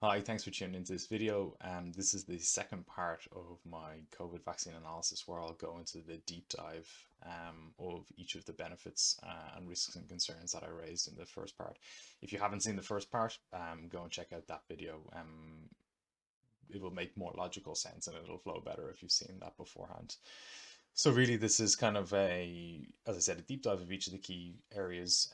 Hi, thanks for tuning into this video. This is the second part of my COVID vaccine analysis where I'll go into the deep dive of each of the benefits and risks and concerns that I raised in the first part. If you haven't seen the first part, go and check out that video. It will make more logical sense and it'll flow better if you've seen that beforehand. So really, this is kind of as I said, a deep dive of each of the key areas,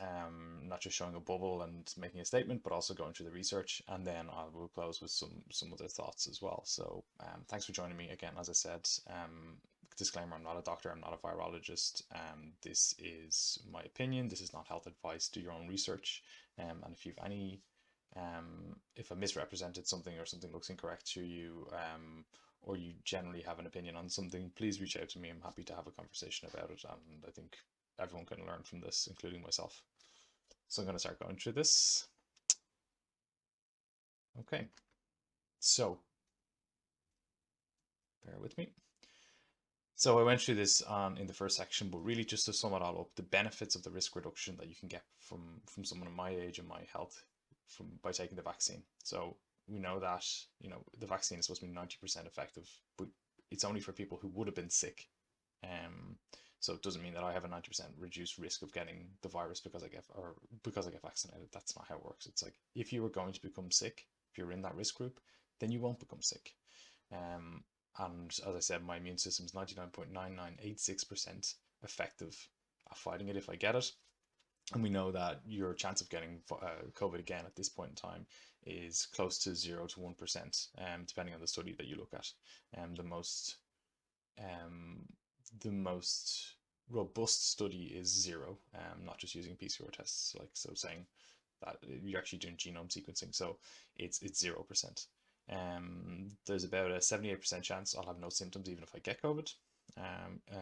not just showing a bubble and making a statement, but also going through the research, and then I will close with some other thoughts as well. So thanks for joining me again. As I said, disclaimer: I'm not a doctor, I'm not a virologist. This is my opinion. This is not health advice. Do your own research, and if you've any if I misrepresented something or something looks incorrect to you, or you generally have an opinion on something, please reach out to me. I'm happy to have a conversation about it, and I think everyone can learn from this, including myself. So I'm going to start going through this. Okay, so bear with me. So I went through this in the first section, but really just to sum it all up, the benefits of the risk reduction that you can get from someone of my age and my health by taking the vaccine. So we know that the vaccine is supposed to be 90% effective, but it's only for people who would have been sick. So it doesn't mean that I have a 90% reduced risk of getting the virus because I get vaccinated. That's not how it works. It's like if you were going to become sick, if you're in that risk group, then you won't become sick. And as I said, my immune system is 99.9986% effective at fighting it if I get it. And we know that your chance of getting COVID again at this point in time is close to 0 to 1%, depending on the study that you look at. The most robust study is 0, not just using PCR tests, so saying that you're actually doing genome sequencing, so it's 0%. There's about a 78% chance I'll have no symptoms even if I get COVID.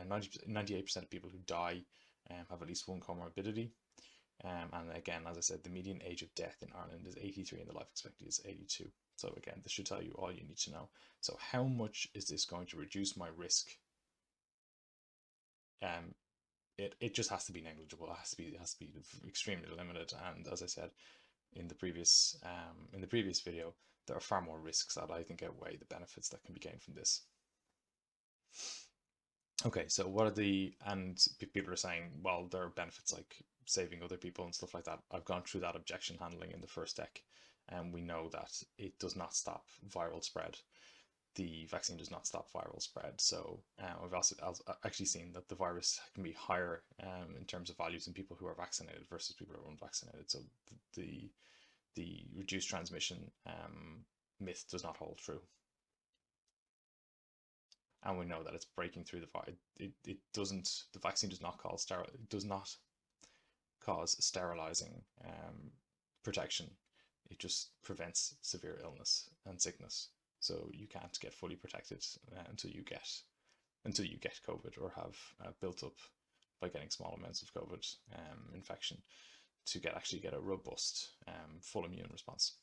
98% of people who die have at least one comorbidity. And again, as I said, the median age of death in Ireland is 83 and the life expectancy is 82. So again, this should tell you all you need to know. So how much is this going to reduce my risk? It just has to be negligible. It has to be extremely limited. And as I said in the previous video, there are far more risks that I think outweigh the benefits that can be gained from this. Okay, so people are saying, well, there are benefits like saving other people and stuff like that. I've gone through that objection handling in the first deck, and we know that it does not stop viral spread. The vaccine does not stop viral spread. So we've also actually seen that the virus can be higher in terms of values in people who are vaccinated versus people who are unvaccinated. So the reduced transmission myth does not hold true. And we know that it's breaking through the virus. The vaccine does not cause sterilizing protection. It just prevents severe illness and sickness. So you can't get fully protected until you get COVID or have built up by getting small amounts of COVID infection to actually get a robust full immune response.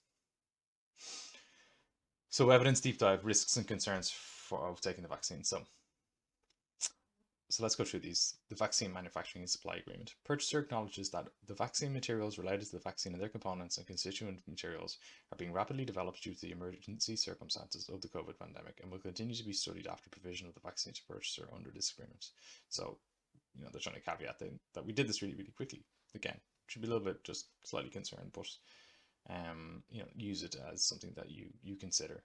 So evidence deep dive, risks and concerns of taking the vaccine. So let's go through these. The vaccine manufacturing and supply agreement. Purchaser acknowledges that the vaccine materials related to the vaccine and their components and constituent materials are being rapidly developed due to the emergency circumstances of the COVID pandemic and will continue to be studied after provision of the vaccine to purchaser under this agreement. So, they're trying to caveat that we did this really, really quickly. Again, should be a little bit just slightly concerned, but use it as something that you consider.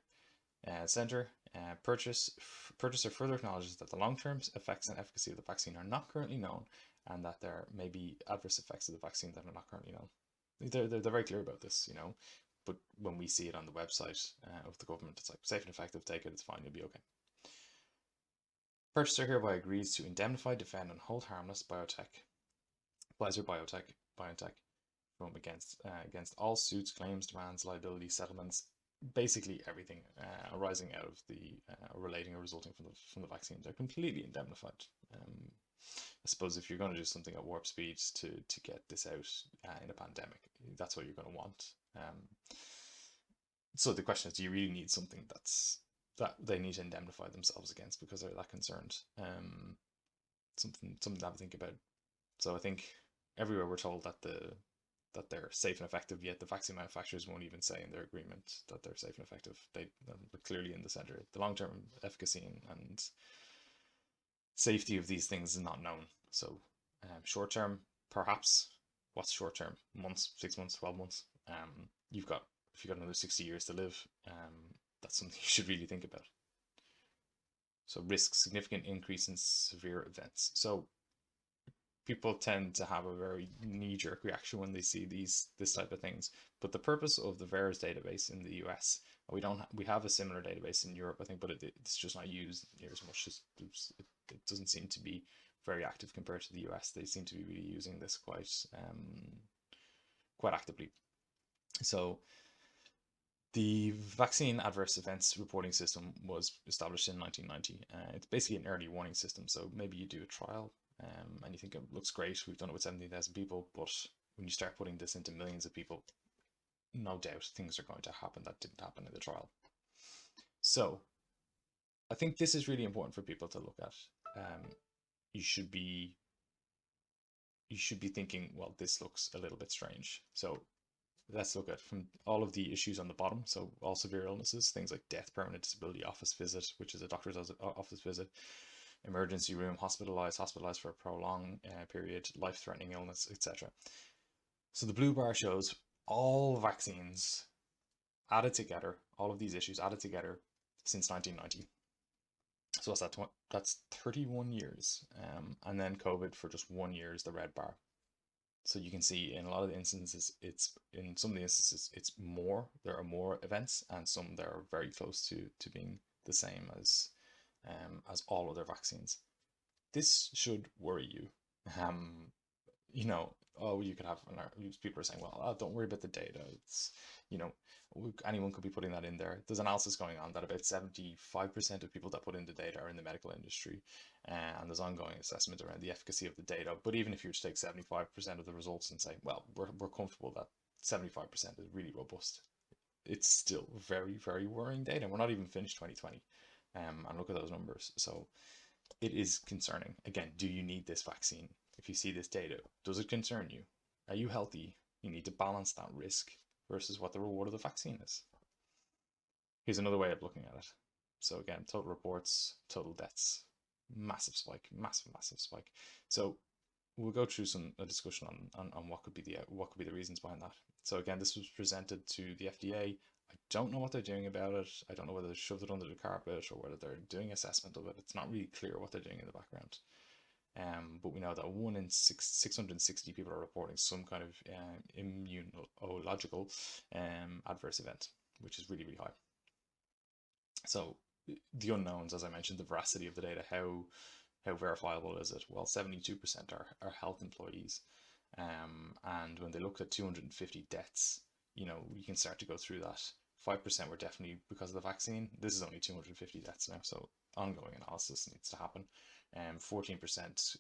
Purchaser further acknowledges that the long-term effects and efficacy of the vaccine are not currently known, and that there may be adverse effects of the vaccine that are not currently known. They're very clear about this, but when we see it on the website of the government, it's like safe and effective, take it, it's fine, you'll be okay. Purchaser hereby agrees to indemnify, defend, and hold harmless Pfizer BioNTech from against all suits, claims, demands, liability, settlements, basically everything arising out of the relating or resulting from the vaccine. They're completely indemnified. I suppose if you're going to do something at warp speed to get this out in a pandemic, that's what you're going to want. So the question is, do you really need something that they need to indemnify themselves against because they're that concerned? Something to have a think about. So I think everywhere we're told that that they're safe and effective, yet the vaccine manufacturers won't even say in their agreement that they're safe and effective. They're clearly in the center. The long-term efficacy and safety of these things is not known. So short-term, perhaps. What's short-term? Months, 6 months, 12 months. If you've got another 60 years to live, that's something you should really think about. So risk, significant increase in severe events. So people tend to have a very knee-jerk reaction when they see this type of things. But the purpose of the VAERS database in the US, we have a similar database in Europe, I think, but it's just not used near as much. It doesn't seem to be very active compared to the US. They seem to be really using this quite actively. So the vaccine adverse events reporting system was established in 1990. It's basically an early warning system. So maybe you do a trial and you think it looks great. We've done it with 17,000 people, but when you start putting this into millions of people, no doubt things are going to happen that didn't happen in the trial. So I think this is really important for people to look at. You should be thinking, well, this looks a little bit strange. So let's look at from all of the issues on the bottom. So all severe illnesses, things like death, permanent disability, office visit, which is a doctor's office visit, emergency room, hospitalized for a prolonged period, life-threatening illness, etc. So the blue bar shows all vaccines added together, all of these issues added together since 1990. So what's that? That's 31 years. And then COVID for just 1 year is the red bar. So you can see in a lot of the instances, in some of the instances, it's more. There are more events, and some that are very close to being the same as all other vaccines. This should worry you. You know, oh, you could have, people are saying, well, don't worry about the data. It's, anyone could be putting that in there. There's analysis going on that about 75% of people that put in the data are in the medical industry, and there's ongoing assessment around the efficacy of the data. But even if you were to take 75% of the results and say, well, we're comfortable that 75% is really robust, it's still very, very worrying data. We're not even finished 2020, and look at those numbers. So it is concerning. Again, do you need this vaccine? If you see this data, does it concern you? Are you healthy? You need to balance that risk versus what the reward of the vaccine is. Here's another way of looking at it. So again, total reports, total deaths, massive spike, massive spike. So we'll go through a discussion on what could be the reasons behind that. So again, this was presented to the FDA. I don't know what they're doing about it. I don't know whether they shoved it under the carpet or whether they're doing assessment of it. It's not really clear what they're doing in the background. But we know that 1 in 660 people are reporting some kind of immunological adverse event, which is really, really high. So the unknowns, as I mentioned, the veracity of the data, how verifiable is it? Well, 72% are health employees. And when they looked at 250 deaths, you can start to go through that. 5% were definitely because of the vaccine. This is only 250 deaths now, so ongoing analysis needs to happen. 14%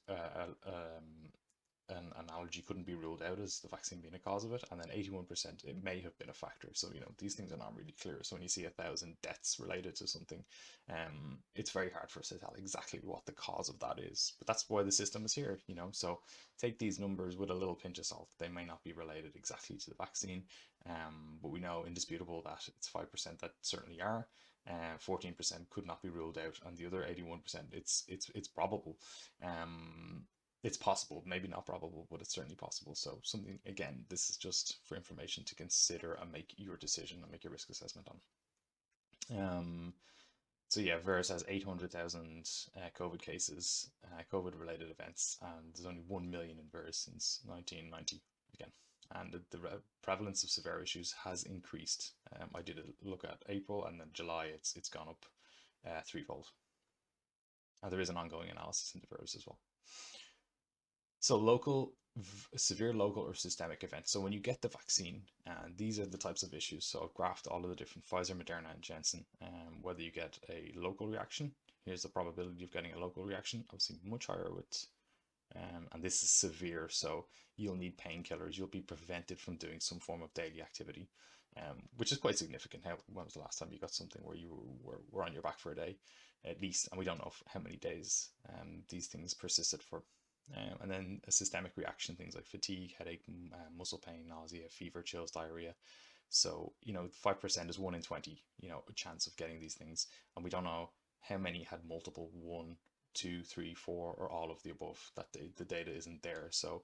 an allergy couldn't be ruled out as the vaccine being a cause of it, and then 81% it may have been a factor. So these things are not really clear. So when you see 1,000 deaths related to something, it's very hard for us to tell exactly what the cause of that is. But that's why the system is here. So take these numbers with a little pinch of salt. They may not be related exactly to the vaccine, but we know indisputable that it's 5% that certainly are. 14% could not be ruled out, and the other 81%, it's probable. It's possible, maybe not probable, but it's certainly possible. So something, again, this is just for information to consider and make your decision and make your risk assessment on. So yeah, VAERS has 800,000 COVID cases, COVID-related events, and there's only 1 million in VAERS since 1990 again. And the prevalence of severe issues has increased. I did a look at April, and then July it's gone up threefold. And there is an ongoing analysis into VAERS as well. So severe local or systemic events. So when you get the vaccine, these are the types of issues. So I've graphed all of the different Pfizer, Moderna, and Janssen. Whether you get a local reaction, here's the probability of getting a local reaction, obviously much higher with, and this is severe. So you'll need painkillers. You'll be prevented from doing some form of daily activity, which is quite significant. When was the last time you got something where you were on your back for a day, at least? And we don't know how many days these things persisted for. And then a systemic reaction, things like fatigue, headache, muscle pain, nausea, fever, chills, diarrhea. So, 5% is 1 in 20, a chance of getting these things. And we don't know how many had multiple 1, 2, 3, 4, or all of the above. The data isn't there. So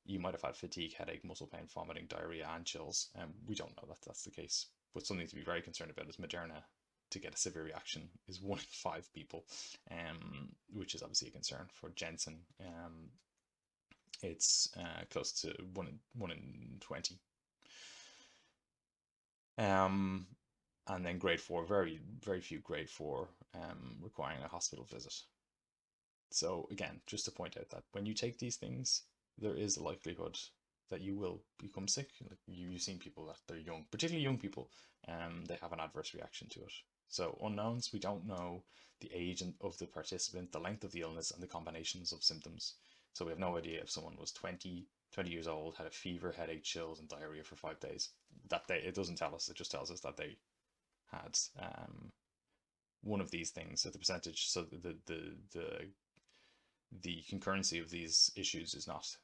you might have had fatigue, headache, muscle pain, vomiting, diarrhea, and chills. We don't know that that's the case. But something to be very concerned about is Moderna. To get a severe reaction is 1 in 5 people, which is obviously a concern. For Jensen, it's close to 1 in 20. And then grade 4, very, very few grade 4 requiring a hospital visit. So again, just to point out that when you take these things, there is a likelihood that you will become sick. Like you've seen people that they're young, particularly young people, they have an adverse reaction to it. So unknowns, we don't know the age of the participant, the length of the illness, and the combinations of symptoms. So we have no idea if someone was 20 years old, had a fever, headache, chills, and diarrhea for 5 days. It doesn't tell us. It just tells us that they had one of these things. So the percentage, so the concurrency of these issues is not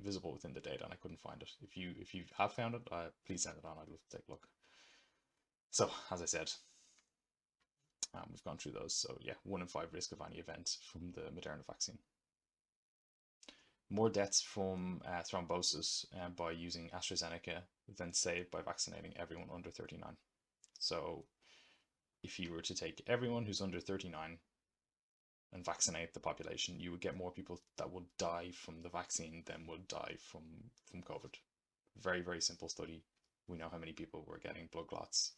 visible within the data, and I couldn't find it. If you have found it, please send it on. I'd love to take a look. So as I said, we've gone through those. So yeah, 1 in 5 risk of any event from the Moderna vaccine. More deaths from thrombosis by using Astra Zeneca than saved by vaccinating everyone under 39. So if you were to take everyone who's under 39 and vaccinate the population, you would get more people that would die from the vaccine than would die from COVID. Very, very simple study. We know how many people were getting blood clots.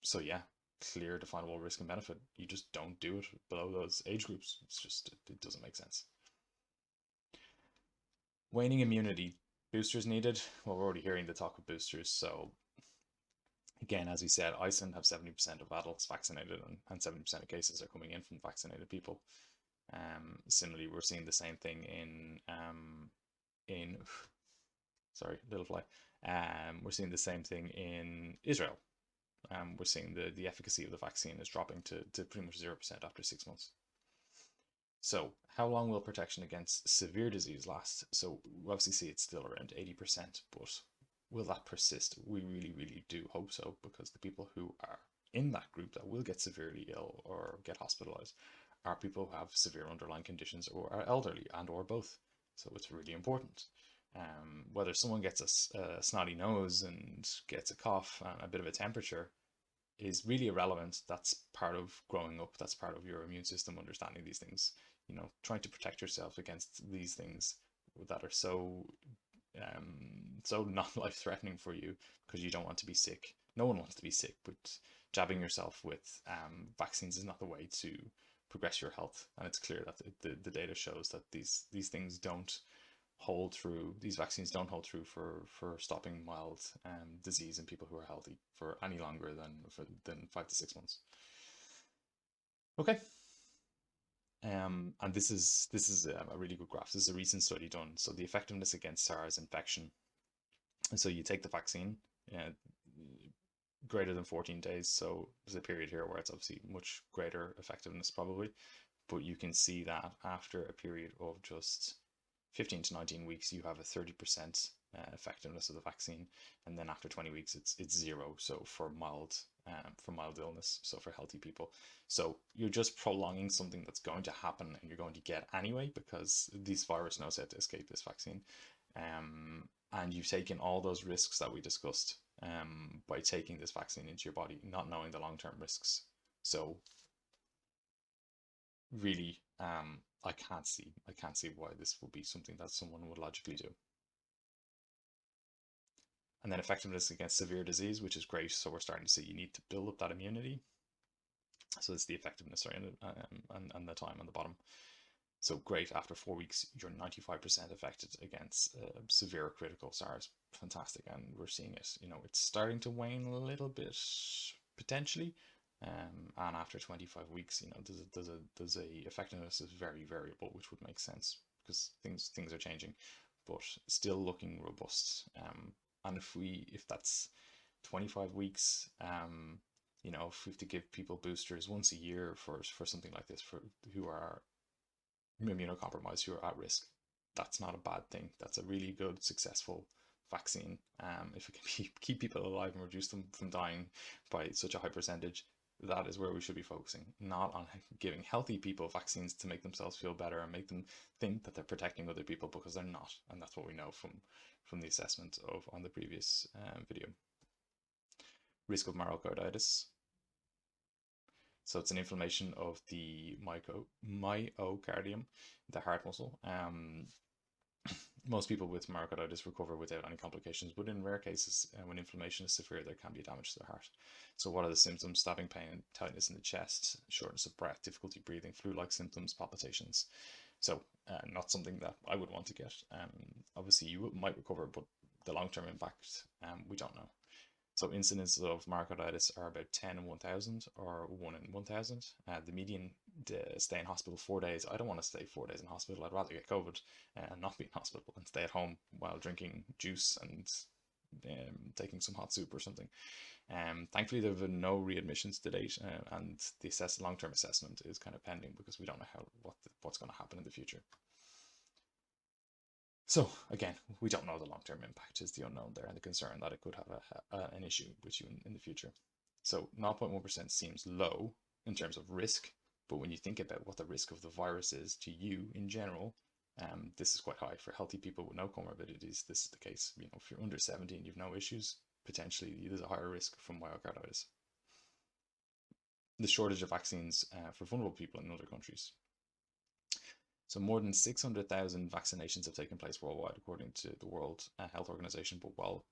So yeah, clear definable risk and benefit. You just don't do it below those age groups. It's just, it doesn't make sense. Waning immunity. Boosters needed. Well, we're already hearing the talk of boosters. So again, as we said, Iceland have 70% of adults vaccinated, and 70% of cases are coming in from vaccinated people. Similarly, we're seeing the same thing in sorry, little fly. We're seeing the same thing in Israel. We're seeing the efficacy of the vaccine is dropping to pretty much 0% after 6 months. So how long will protection against severe disease last? So we obviously see it's still around 80%, but will that persist? We really, really do hope so, because the people who are in that group that will get severely ill or get hospitalized are people who have severe underlying conditions or are elderly and or both. So it's really important. Whether someone gets a snotty nose and gets a cough and a bit of a temperature is really irrelevant. That's part of growing up. That's part of your immune system understanding these things. Trying to protect yourself against these things that are so not life-threatening for you because you don't want to be sick. No one wants to be sick, but jabbing yourself with vaccines is not the way to progress your health. And it's clear that the data shows that these things don't hold through. These vaccines don't hold through for stopping mild disease in people who are healthy for any longer than 5 to 6 months. Okay. And this is a really good graph. This is a recent study done. So the effectiveness against SARS infection. And so you take the vaccine, greater than 14 days. So there's a period here where it's obviously much greater effectiveness probably, but you can see that after a period of just 15 to 19 weeks, you have a 30% effectiveness of the vaccine, and then after 20 weeks, it's 0. So for mild illness, so for healthy people, so you're just prolonging something that's going to happen and you're going to get anyway, because this virus knows how to escape this vaccine, and you've taken all those risks that we discussed by taking this vaccine into your body, not knowing the long-term risks. So really, I can't see why this would be something that someone would logically do. And then effectiveness against severe disease, which is great. So we're starting to see you need to build up that immunity. So it's the effectiveness, sorry, and the time on the bottom. So great, after 4 weeks, you're 95% affected against severe critical SARS. Fantastic, and we're seeing it. It's starting to wane a little bit potentially. And after 25 weeks, there's a effectiveness is very variable, which would make sense because things are changing, but still looking robust. And if that's 25 weeks, if we have to give people boosters once a year for something like this, for who are immunocompromised who are at risk. That's not a bad thing. That's a really good, successful vaccine. If it can keep people alive and reduce them from dying by such a high percentage, that is where we should be focusing, not on giving healthy people vaccines to make themselves feel better and make them think that they're protecting other people, because they're not. And that's what we know from the assessment of on the previous video. Risk of myocarditis. So it's an inflammation of the myocardium, the heart muscle. Most people with myocarditis recover without any complications, but in rare cases, when inflammation is severe, there can be damage to the heart. So what are the symptoms? Stabbing pain, tightness in the chest, shortness of breath, difficulty breathing, flu-like symptoms, palpitations. So not something that I would want to get. Obviously, you might recover, but the long-term impact, we don't know. So incidences of myocarditis are about 10 in 1,000 or 1 in 1,000. The median stay in hospital 4 days. I don't want to stay 4 days in hospital. I'd rather get COVID and not be in hospital and stay at home while drinking juice and taking some hot soup or something. Thankfully, there have been no readmissions to date, and the long-term assessment is kind of pending because we don't know what's going to happen in the future. So again, we don't know the long-term impact is the unknown there, and the concern that it could have an issue with you in the future. So 0.1% seems low in terms of risk, but when you think about what the risk of the virus is to you in general, this is quite high. For healthy people with no comorbidities, this is the case. You know, if you're under 70 and you've no issues, potentially there's a higher risk from myocarditis. The shortage of vaccines for vulnerable people in other countries. So more than 600,000 vaccinations have taken place worldwide, according to the World Health Organization. But while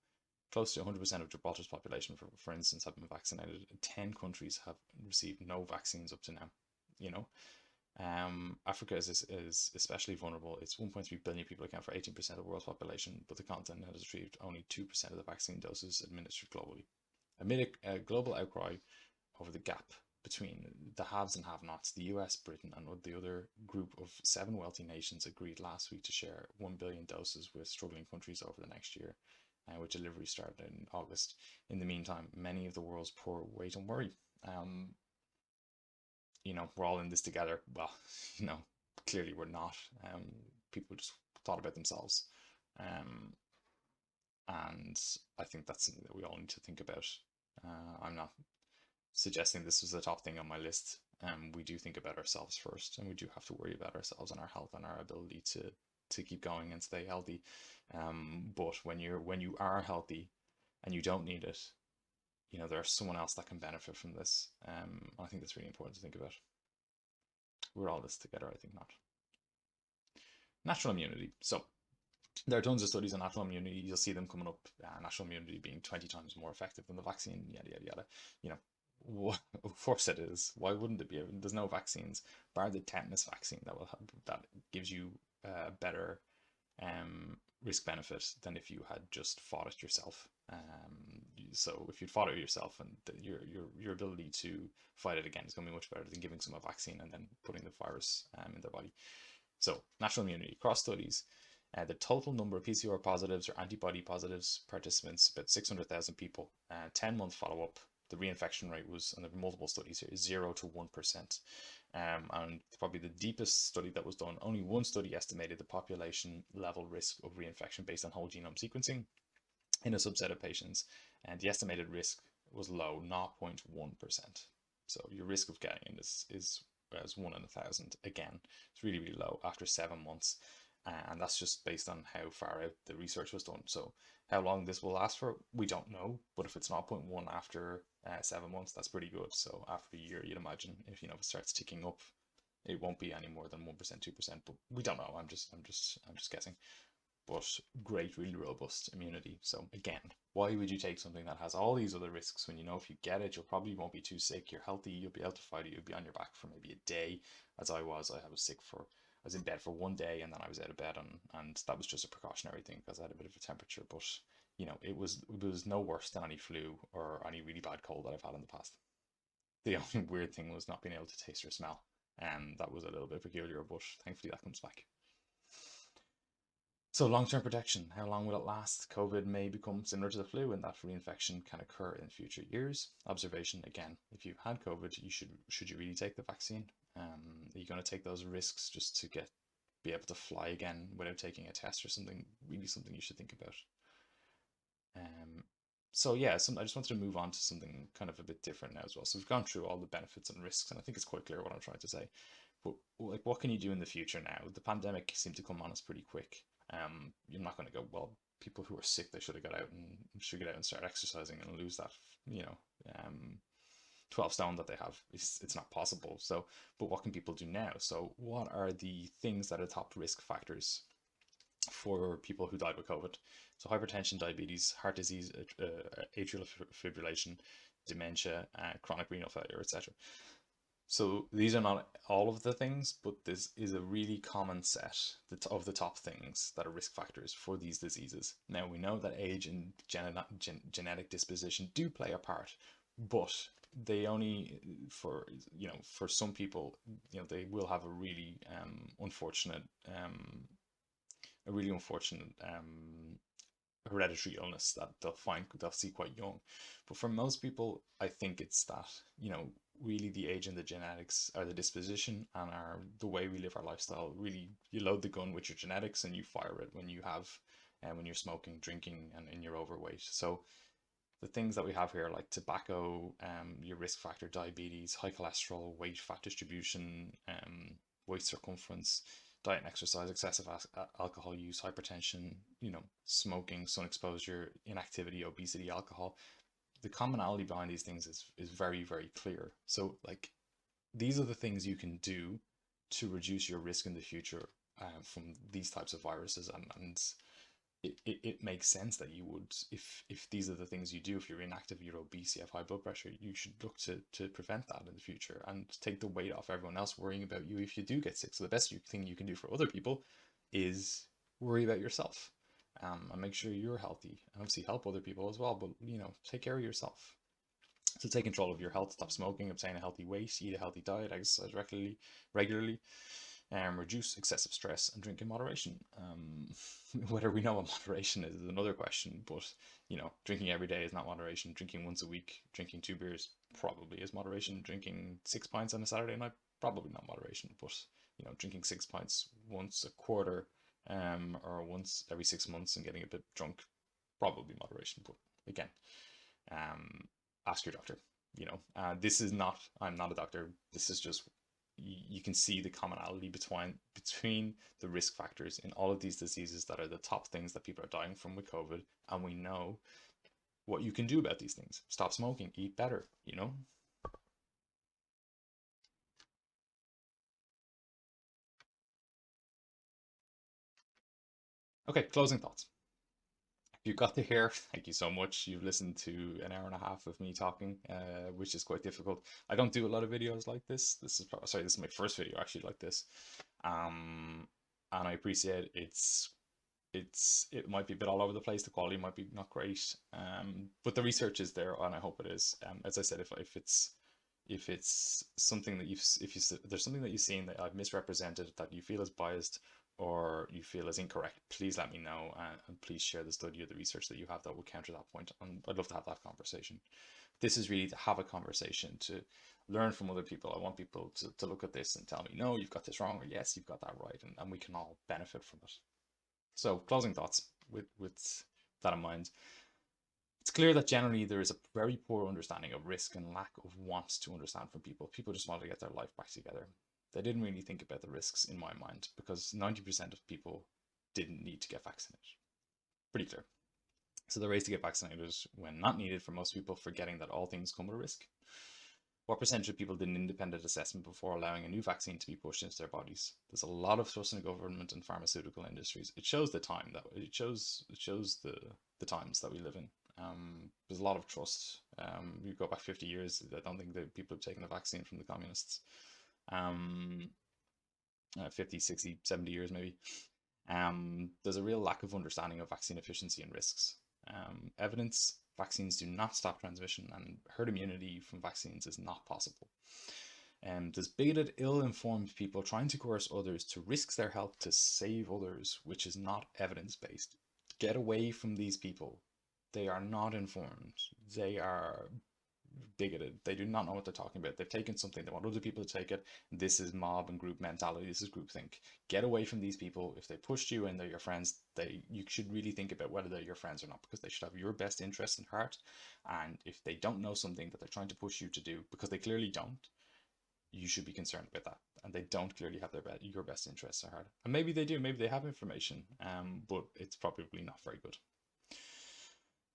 close to 100% of Gibraltar's population, for instance, have been vaccinated, 10 countries have received no vaccines up to now. You know, Africa is especially vulnerable. It's 1.3 billion people, account for 18% of the world's population, but the continent has received only 2% of the vaccine doses administered globally. Amid a global outcry over the gap between the haves and have-nots, the US, Britain, and the other group of 7 wealthy nations agreed last week to share 1 billion doses with struggling countries over the next year, with delivery started in August. In the meantime, many of the world's poor wait and worry. You know, we're all in this together. Well, you know, clearly we're not. People just thought about themselves. And I think that's something that we all need to think about. I'm not suggesting this was the top thing on my list. We do think about ourselves first, and we do have to worry about ourselves and our health and our ability to keep going and stay healthy. But when you are healthy and you don't need it, you know, there's someone else that can benefit from this. I think that's really important to think about. We're all this together, I think not. Natural immunity. So there are tons of studies on natural immunity. You'll see them coming up. Natural immunity being 20 times more effective than the vaccine. Yada yada yada. You know, of course it is. Why wouldn't it be? There's no vaccines, bar the tetanus vaccine that gives you a better risk benefit than if you had just fought it yourself. So if you'd fought it yourself, and your ability to fight it again is going to be much better than giving someone a vaccine and then putting the virus in their body. So natural immunity, cross studies. The total number of PCR positives or antibody positives participants, about 600,000 people, 10-month follow-up. The reinfection rate was, and there were multiple studies here, 0 to 1%. And probably the deepest study that was done, only one study estimated the population level risk of reinfection based on whole genome sequencing in a subset of patients. And the estimated risk was low, 0.1%. So your risk of getting it is 1 in 1,000. Again, it's really, really low after 7 months. And that's just based on how far out the research was done. So how long this will last for, we don't know. But if it's 0.1 after 7 months, that's pretty good. So after a year, you'd imagine if it starts ticking up, it won't be any more than 1%, 2%. But we don't know. I'm just guessing. But great, really robust immunity. So again, why would you take something that has all these other risks when you know if you get it, you probably won't be too sick. You're healthy. You'll be able to fight it. You'll be on your back for maybe a day, as I was. I was sick for. I was in bed for 1 day, and then I was out of bed, and that was just a precautionary thing because I had a bit of a temperature. But it was no worse than any flu or any really bad cold that I've had in the past. The only weird thing was not being able to taste or smell, and that was a little bit peculiar. But thankfully, that comes back. So long-term protection, how long will it last? COVID may become similar to the flu and that reinfection can occur in future years. Observation, again, if you've had COVID, should you really take the vaccine? Are you going to take those risks just to be able to fly again without taking a test or something? Really something you should think about. So yeah, I just wanted to move on to something kind of a bit different now as well. So we've gone through all the benefits and risks, and I think it's quite clear what I'm trying to say. But like, what can you do in the future now? The pandemic seemed to come on us pretty quick. You're not going to go, well, people who are sick, they should have got out and should get out and start exercising and lose that, 12 stone that they have. It's not possible. So, but what can people do now? So what are the things that are top risk factors for people who died with COVID? So hypertension, diabetes, heart disease, atrial fibrillation, dementia, chronic renal failure, etc. So these are not all of the things, but this is a really common set of the top things that are risk factors for these diseases. Now we know that age and genetic disposition do play a part, but they only, for some people, they will have a really unfortunate hereditary illness that they'll see quite young. But for most people, I think it's that, really the age and the genetics are the disposition and are the way we live our lifestyle. Really, you load the gun with your genetics and you fire it when when you're smoking, drinking, and you're overweight. So the things that we have here, like tobacco, your risk factor, diabetes, high cholesterol, weight, fat distribution, waist circumference, diet and exercise, excessive alcohol use, hypertension, smoking, sun exposure, inactivity, obesity, alcohol. The commonality behind these things is very, very clear. So like, these are the things you can do to reduce your risk in the future from these types of viruses, and it makes sense that you would, if these are the things you do, if you're inactive, you're obese, you have high blood pressure, you should look to prevent that in the future and take the weight off everyone else worrying about you if you do get sick. So the best thing you can do for other people is worry about yourself, and make sure you're healthy, and obviously help other people as well, but take care of yourself. So take control of your health, stop smoking, obtain a healthy weight, eat a healthy diet, exercise regularly, reduce excessive stress, and drink in moderation. Whether we know what moderation is another question, but drinking every day is not moderation. Drinking once a week, drinking 2 beers probably is moderation. Drinking 6 pints on a Saturday night, probably not moderation. But drinking 6 pints once a quarter, or once every 6 months and getting a bit drunk, probably moderation. But again, ask your doctor. I'm not a doctor. This is just, you can see the commonality between the risk factors in all of these diseases that are the top things that people are dying from with COVID, and we know what you can do about these things. Stop smoking, eat better, Okay, closing thoughts. If you got to here, thank you so much. You've listened to an hour and a half of me talking, which is quite difficult. I don't do a lot of videos like this. This is my first video actually like this. And I appreciate it might be a bit all over the place. The quality might be not great. But the research is there, and I hope it is. As I said, if it's something that there's something that you've seen that I've misrepresented, that you feel is biased, or you feel is incorrect, please let me know, and please share the study or the research that you have that will counter that point. And I'd love to have that conversation. This is really to have a conversation, to learn from other people. I want people to look at this and tell me, no, you've got this wrong, or yes, you've got that right, and we can all benefit from it. So closing thoughts with that in mind. It's clear that generally there is a very poor understanding of risk and lack of want to understand from people. People just want to get their life back together. They didn't really think about the risks in my mind, because 90% of people didn't need to get vaccinated. Pretty clear. So the race to get vaccinated when not needed for most people, forgetting that all things come with a risk. What percentage of people did an independent assessment before allowing a new vaccine to be pushed into their bodies? There's a lot of trust in the government and pharmaceutical industries. It shows the time that it shows the times that we live in. There's a lot of trust. You go back 50 years, I don't think that people have taken a vaccine from the communists. 50, 60, 70 years maybe. There's a real lack of understanding of vaccine efficiency and risks. Evidence: vaccines do not stop transmission, and herd immunity from vaccines is not possible. There's bigoted, ill-informed people trying to coerce others to risk their health to save others, which is not evidence-based. Get away from these people. They are not informed. They are bigoted. They do not know what they're talking about. They've taken something. They want other people to take it. This is mob and group mentality. This is groupthink. Get away from these people. If they pushed you and they're your friends, you should really think about whether they're your friends or not, because they should have your best interest in heart. And if they don't know something that they're trying to push you to do, because they clearly don't, you should be concerned about that. And they don't clearly have your best interests at heart. And maybe they do. Maybe they have information, but it's probably not very good.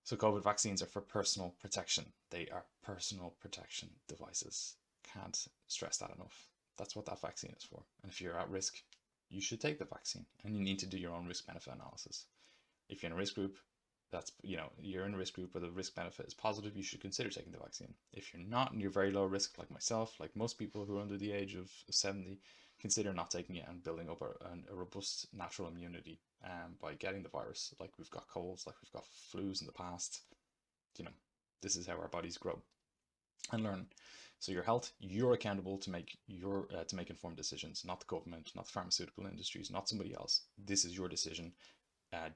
So COVID vaccines are for personal protection. They are personal protection devices. Can't stress that enough. That's what that vaccine is for. And if you're at risk, you should take the vaccine, and you need to do your own risk benefit analysis. If you're in a risk group, you're in a risk group where the risk benefit is positive, you should consider taking the vaccine. If you're not and you're very low risk, like myself, like most people who are under the age of 70, consider not taking it and building up a robust natural immunity by getting the virus. Like we've got colds, like we've got flus in the past. This is how our bodies grow and learn. So your health, you're accountable to make informed decisions, not the government, not the pharmaceutical industries, not somebody else. This is your decision.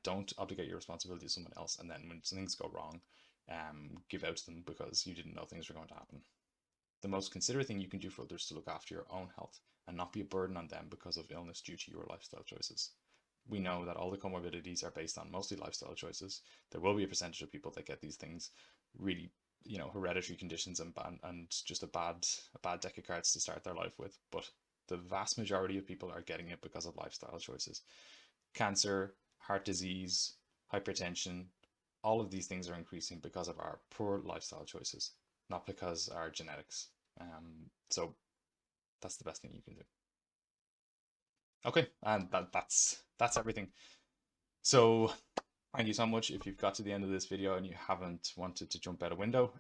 Don't obligate your responsibility to someone else, and then when things go wrong, give out to them because you didn't know things were going to happen. The most considerate thing you can do for others is to look after your own health and not be a burden on them because of illness due to your lifestyle choices. We know that all the comorbidities are based on mostly lifestyle choices. There will be a percentage of people that get these things, really, hereditary conditions and just a bad deck of cards to start their life with. But the vast majority of people are getting it because of lifestyle choices. Cancer, heart disease, hypertension, all of these things are increasing because of our poor lifestyle choices, not because our genetics. So that's the best thing you can do. Okay, and that's everything. So thank you so much if you've got to the end of this video and you haven't wanted to jump out a window.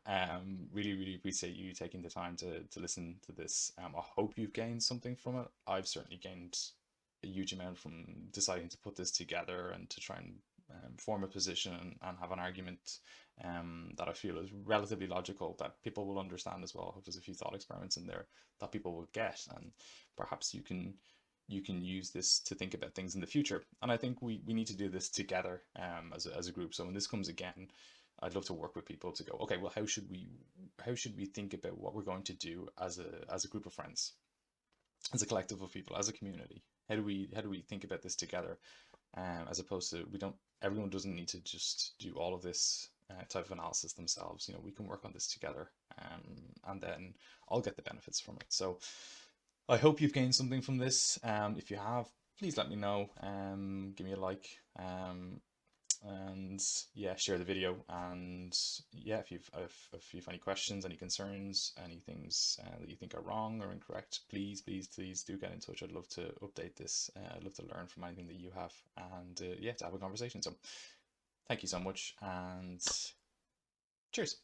Really appreciate you taking the time to listen to this. I hope you've gained something from it. I've certainly gained a huge amount from deciding to put this together and to try and form a position and have an argument that I feel is relatively logical, that people will understand as well. I hope there's a few thought experiments in there that people will get, and perhaps you can use this to think about things in the future. And I think we need to do this together as a group. So when this comes again, I'd love to work with people to go, okay, well, how should we think about what we're going to do as a group of friends, as a collective of people, as a community? How do we think about this together? As opposed to everyone doesn't need to just do all of this type of analysis themselves. We can work on this together, and then I'll get the benefits from it. So I hope you've gained something from this. If you have, please let me know. Give me a like. And yeah, share the video. And yeah, if you've any questions, any concerns, any things that you think are wrong or incorrect, please do get in touch. I'd love to update this. I'd love to learn from anything that you have, and yeah, to have a conversation. So thank you so much, and cheers.